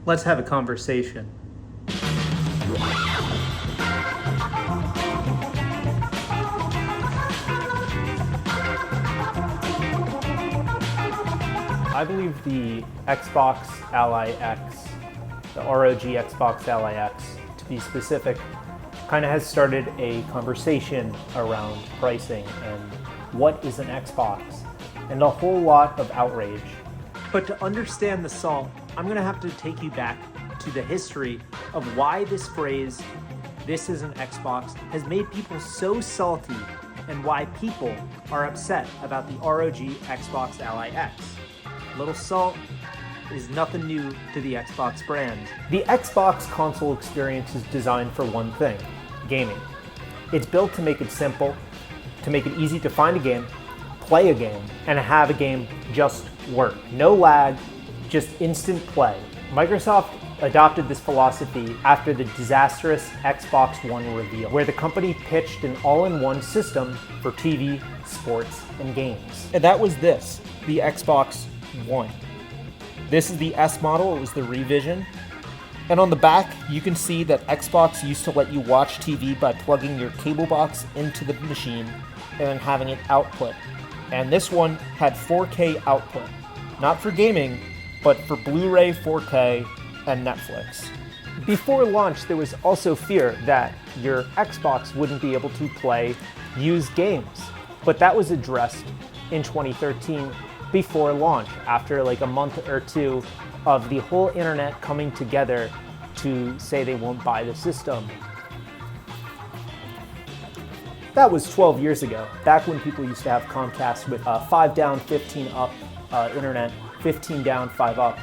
Let's have a conversation. I believe the Xbox Ally X, the ROG Xbox Ally X, to be specific, kind of has started a conversation around pricing and what is an Xbox, and a whole lot of outrage. But to understand the salt, I'm going to have to take you back to the history of why this phrase, "this is an Xbox," has made people so salty and why people are upset about the ROG Xbox Ally X. Little salt is nothing new to the Xbox brand. The Xbox console experience is designed for one thing: gaming. It's built to make it simple, to make it easy to find a game, play a game, and have a game just work. No lag, just instant play. Microsoft adopted this philosophy after the disastrous Xbox One reveal, where the company pitched an all-in-one system for TV, sports, and games. And that was this, the Xbox One. This is the S model, it was the revision. And on the back, you can see that Xbox used to let you watch TV by plugging your cable box into the machine and then having it output. And this one had 4K output, not for gaming, but for Blu-ray, 4K, and Netflix. Before launch, there was also fear that your Xbox wouldn't be able to play used games, but that was addressed in 2013 before launch, after like a month or two of the whole internet coming together to say they won't buy the system. That was 12 years ago, back when people used to have Comcast with 5 down, 15 up internet, 15 down, 5 up.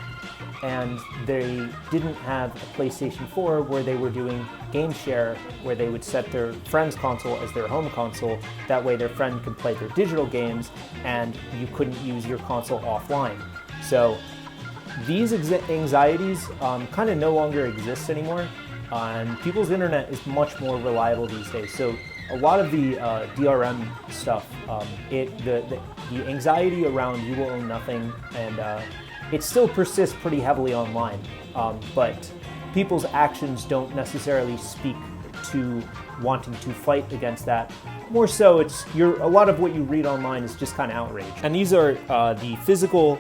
And they didn't have a PlayStation 4 where they were doing game share, where they would set their friend's console as their home console. That way their friend could play their digital games and you couldn't use your console offline. So these anxieties kind of no longer exist anymore, and people's internet is much more reliable these days. So a lot of the DRM stuff, the anxiety around you will own nothing, and it still persists pretty heavily online, but people's actions don't necessarily speak to wanting to fight against that. More so, a lot of what you read online is just kind of outrage. And these are the physical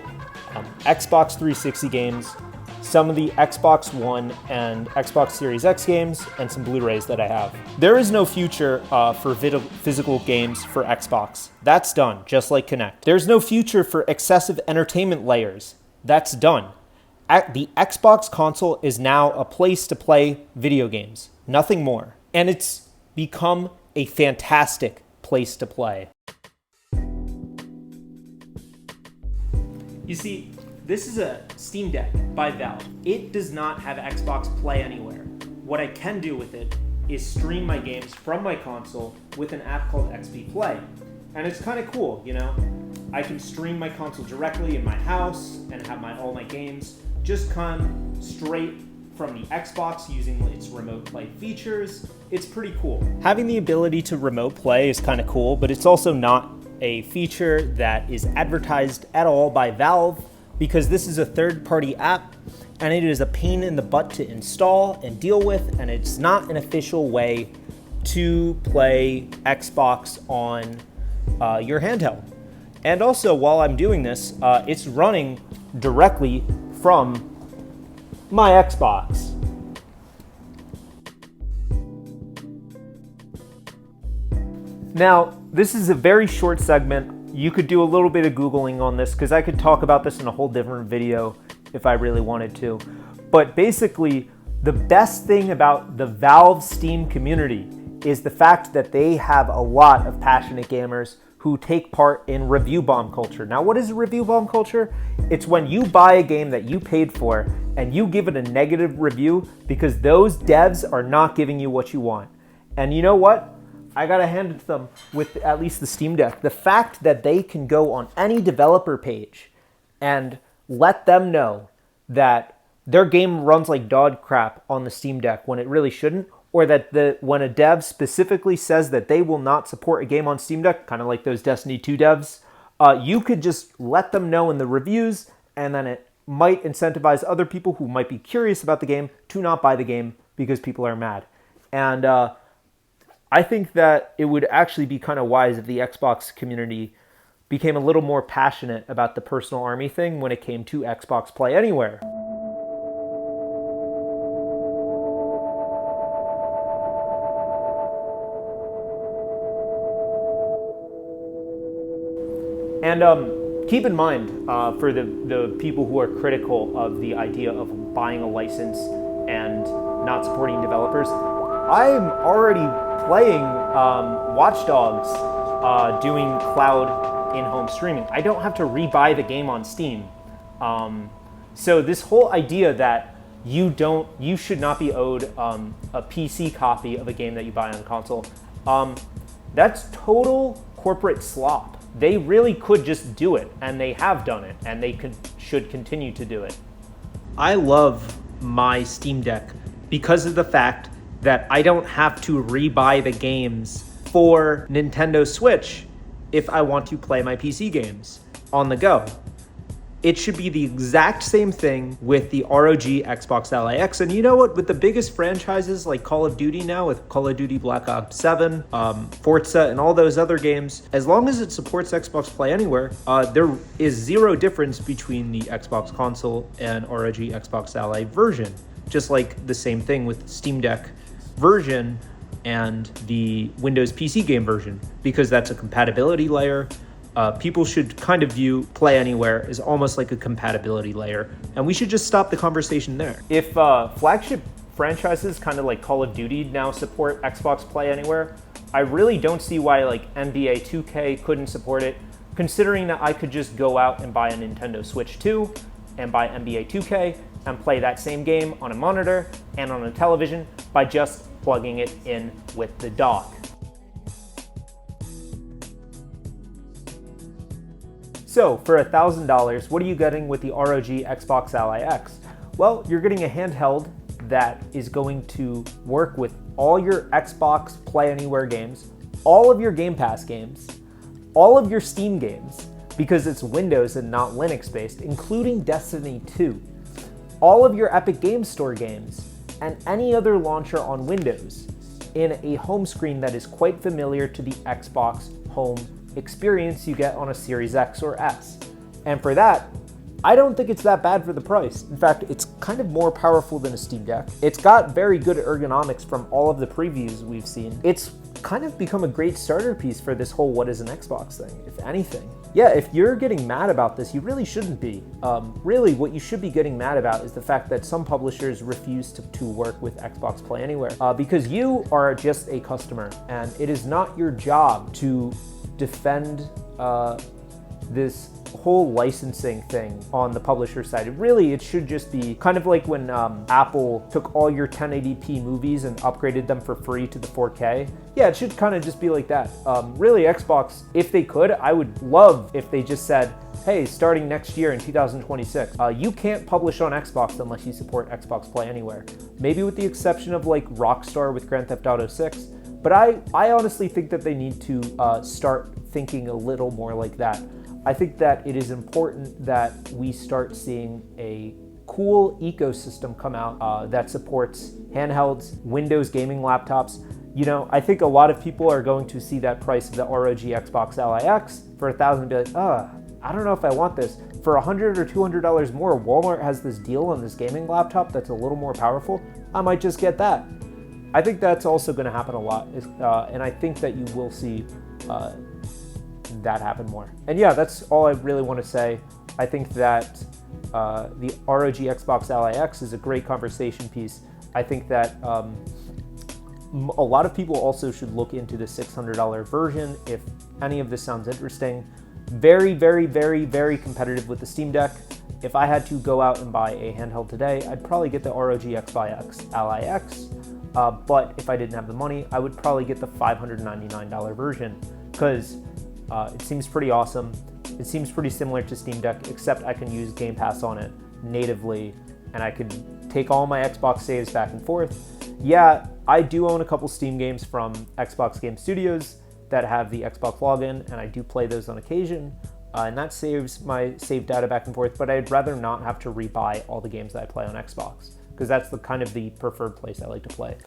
Xbox 360 games, some of the Xbox One and Xbox Series X games, and some Blu-rays that I have. There is no future for physical games for Xbox. That's done, just like Kinect. There's no future for excessive entertainment layers. That's done. The Xbox console is now a place to play video games, nothing more. And it's become a fantastic place to play. You see, this is a Steam Deck by Valve. It does not have Xbox Play Anywhere. What I can do with it is stream my games from my console with an app called XP Play. And it's kind of cool, you know? I can stream my console directly in my house and have all my games just come straight from the Xbox using its remote play features. It's pretty cool. Having the ability to remote play is kind of cool, but it's also not a feature that is advertised at all by Valve, because this is a third-party app and it is a pain in the butt to install and deal with, and it's not an official way to play Xbox on your handheld. And also, while I'm doing this, it's running directly from my Xbox. Now, this is a very short segment. You could do a little bit of Googling on this, because I could talk about this in a whole different video if I really wanted to. But basically, the best thing about the Valve Steam community is the fact that they have a lot of passionate gamers who take part in review bomb culture. Now, what is a review bomb culture? It's when you buy a game that you paid for and you give it a negative review because those devs are not giving you what you want. And you know what? I gotta hand it to them with at least the Steam Deck. The fact that they can go on any developer page and let them know that their game runs like dog crap on the Steam Deck when it really shouldn't, or that when a dev specifically says that they will not support a game on Steam Deck, kind of like those Destiny 2 devs, you could just let them know in the reviews, and then it might incentivize other people who might be curious about the game to not buy the game because people are mad. And I think that it would actually be kind of wise if the Xbox community became a little more passionate about the personal army thing when it came to Xbox Play Anywhere. And keep in mind, for the people who are critical of the idea of buying a license and not supporting developers, I'm already playing Watch Dogs doing cloud in-home streaming. I don't have to rebuy the game on Steam. So this whole idea that you should not be owed a PC copy of a game that you buy on console, that's total corporate slop. They really could just do it, and they have done it, and they should continue to do it. I love my Steam Deck because of the fact that I don't have to rebuy the games for Nintendo Switch if I want to play my PC games on the go. It should be the exact same thing with the ROG Xbox Ally X. And you know what? With the biggest franchises like Call of Duty now, with Call of Duty Black Ops 7, Forza, and all those other games, as long as it supports Xbox Play Anywhere, there is zero difference between the Xbox console and ROG Xbox Ally version. Just like the same thing with Steam Deck version and the Windows PC game version, because that's a compatibility layer. People should kind of view Play Anywhere as almost like a compatibility layer, and we should just stop the conversation there. If flagship franchises kind of like Call of Duty now support Xbox Play Anywhere, I really don't see why like NBA 2K couldn't support it, considering that I could just go out and buy a Nintendo Switch 2 and buy NBA 2K and play that same game on a monitor and on a television by just plugging it in with the dock. So for $1,000, what are you getting with the ROG Xbox Ally X? Well, you're getting a handheld that is going to work with all your Xbox Play Anywhere games, all of your Game Pass games, all of your Steam games, because it's Windows and not Linux based, including Destiny 2, all of your Epic Games Store games, and any other launcher on Windows in a home screen that is quite familiar to the Xbox home experience you get on a Series X or S. And for that, I don't think it's that bad for the price. In fact, it's kind of more powerful than a Steam Deck. It's got very good ergonomics from all of the previews we've seen. It's kind of become a great starter piece for this whole what is an Xbox thing, if anything. Yeah, if you're getting mad about this, you really shouldn't be. Really, what you should be getting mad about is the fact that some publishers refuse to work with Xbox Play Anywhere because you are just a customer, and it is not your job to defend this whole licensing thing on the publisher side. It should just be kind of like when Apple took all your 1080p movies and upgraded them for free to the 4K. Yeah, it should kind of just be like that. Really, Xbox, if they could, I would love if they just said, hey, starting next year in 2026, you can't publish on Xbox unless you support Xbox Play Anywhere. Maybe with the exception of like Rockstar with Grand Theft Auto 6. But I honestly think that they need to start thinking a little more like that. I think that it is important that we start seeing a cool ecosystem come out that supports handhelds, Windows gaming laptops. You know, I think a lot of people are going to see that price of the ROG Xbox Ally X for $1,000 and be like, I don't know if I want this. For $100 or $200 more, Walmart has this deal on this gaming laptop that's a little more powerful. I might just get that. I think that's also going to happen a lot, and I think that you will see that happen more. And yeah, that's all I really want to say. I think that the ROG Xbox Ally X is a great conversation piece. I think that a lot of people also should look into the $600 version if any of this sounds interesting. Very, very, very, very competitive with the Steam Deck. If I had to go out and buy a handheld today, I'd probably get the ROG Xbox Ally X. But if I didn't have the money, I would probably get the $599 version because it seems pretty awesome. It seems pretty similar to Steam Deck, except I can use Game Pass on it natively, and I can take all my Xbox saves back and forth. Yeah, I do own a couple Steam games from Xbox Game Studios that have the Xbox login, and I do play those on occasion. and that saves my save data back and forth, but I'd rather not have to rebuy all the games that I play on Xbox, because that's the kind of the preferred place I like to play.